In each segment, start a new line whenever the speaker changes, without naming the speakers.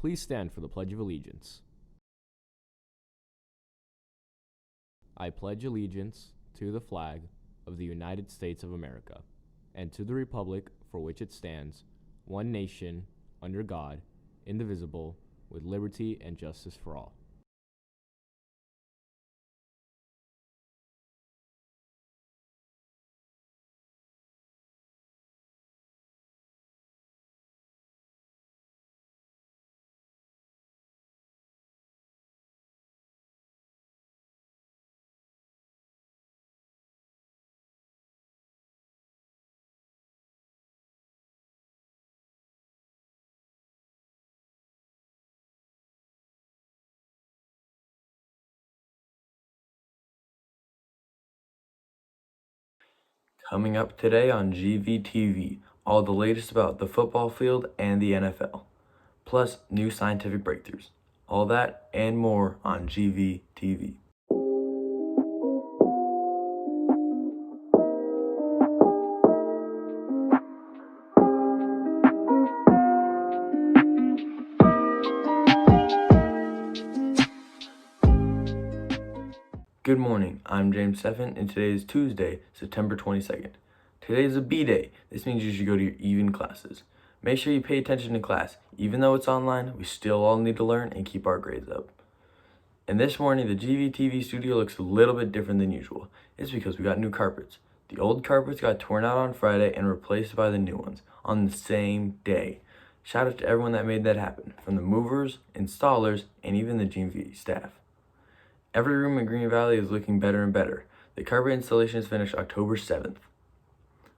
Please stand for the Pledge of Allegiance. I pledge allegiance to the flag of the United States of America and to the republic for which it stands, one nation, under God, indivisible, with liberty and justice for all.
Coming up today on GVTV, all the latest about the football field and the NFL, plus new scientific breakthroughs. All that and more on GVTV. Good morning, I'm James Steffen, and today is Tuesday, September 22nd. Today is a B day. This means you should go to your even classes. Make sure you pay attention to class. Even though it's online, we still all need to learn and keep our grades up. And this morning, the GVTV studio looks a little bit different than usual. It's because we got new carpets. The old carpets got torn out on Friday and replaced by the new ones on the same day. Shout out to everyone that made that happen, from the movers, installers, and even the GV staff. Every room in Green Valley is looking better and better. The carpet installation is finished October 7th.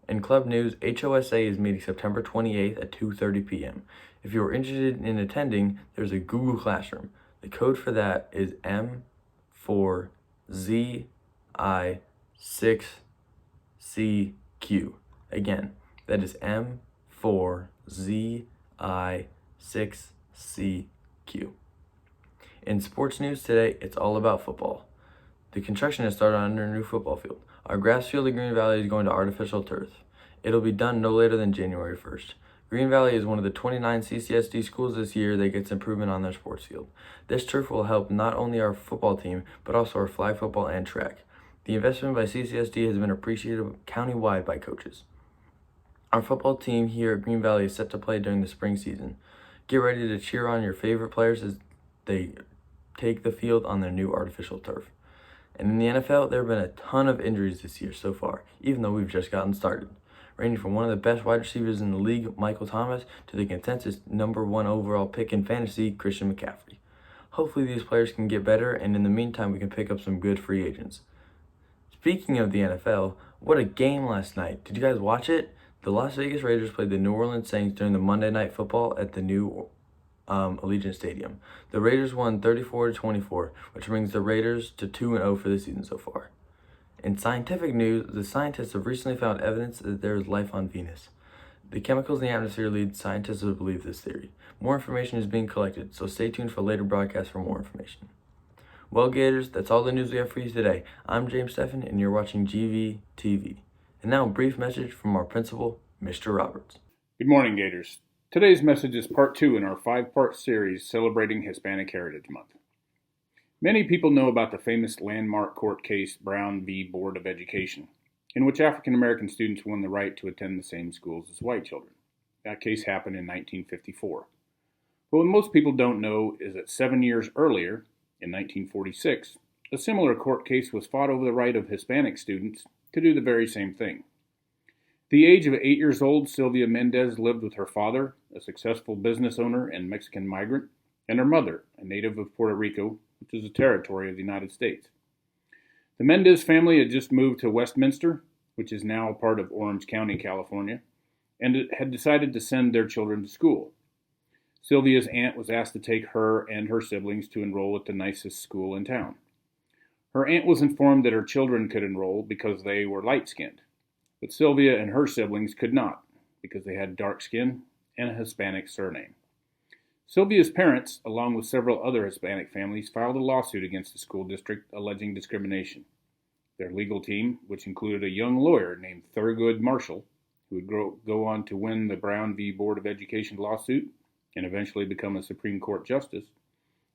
In club news, HOSA is meeting September 28th at 2:30 p.m. If you are interested in attending, there's a Google Classroom. The code for that is M4ZI6CQ. Again, that is M4ZI6CQ. In sports news today, it's all about football. The construction has started on our new football field. Our grass field in Green Valley is going to artificial turf. It'll be done no later than January 1st. Green Valley is one of the 29 CCSD schools this year that gets improvement on their sports field. This turf will help not only our football team, but also our flag football and track. The investment by CCSD has been appreciated countywide by coaches. Our football team here at Green Valley is set to play during the spring season. Get ready to cheer on your favorite players as they take the field on their new artificial turf. And in the NFL, there have been a ton of injuries this year so far, even though we've just gotten started. Ranging from one of the best wide receivers in the league, Michael Thomas, to the consensus number 1 overall pick in fantasy, Christian McCaffrey. Hopefully these players can get better, and in the meantime we can pick up some good free agents. Speaking of the NFL, what a game last night. Did you guys watch it? The Las Vegas Raiders played the New Orleans Saints during the Monday Night Football at the new Allegiant Stadium. The Raiders won 34-24, which brings the Raiders to 2-0 for the season so far. In scientific news, the scientists have recently found evidence that there is life on Venus. The chemicals in the atmosphere lead scientists to believe this theory. More information is being collected, so stay tuned for later broadcasts for more information. Well, Gators, that's all the news we have for you today. I'm James Steffen, and you're watching GVTV. And now a brief message from our principal, Mr. Roberts.
Good morning, Gators. Today's message is part 2 in our 5-part series celebrating Hispanic Heritage Month. Many people know about the famous landmark court case Brown v. Board of Education, in which African American students won the right to attend the same schools as white children. That case happened in 1954. But what most people don't know is that 7 years earlier, in 1946, a similar court case was fought over the right of Hispanic students to do the very same thing. At the age of 8 years old, Sylvia Mendez lived with her father, a successful business owner and Mexican migrant, and her mother, a native of Puerto Rico, which is a territory of the United States. The Mendez family had just moved to Westminster, which is now a part of Orange County, California, and had decided to send their children to school. Sylvia's aunt was asked to take her and her siblings to enroll at the nicest school in town. Her aunt was informed that her children could enroll because they were light-skinned, but Sylvia and her siblings could not because they had dark skin and a Hispanic surname. Sylvia's parents, along with several other Hispanic families, filed a lawsuit against the school district alleging discrimination. Their legal team, which included a young lawyer named Thurgood Marshall, who would go on to win the Brown v. Board of Education lawsuit, and eventually become a Supreme Court justice,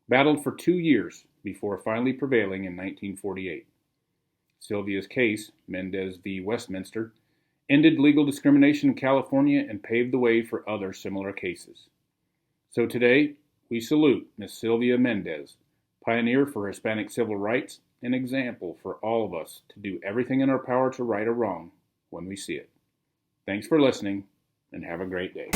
battled for 2 years before finally prevailing in 1948. Sylvia's case, Mendez v. Westminster, ended legal discrimination in California and paved the way for other similar cases. So today, we salute Ms. Sylvia Mendez, pioneer for Hispanic civil rights, an example for all of us to do everything in our power to right a wrong when we see it. Thanks for listening, and have a great day.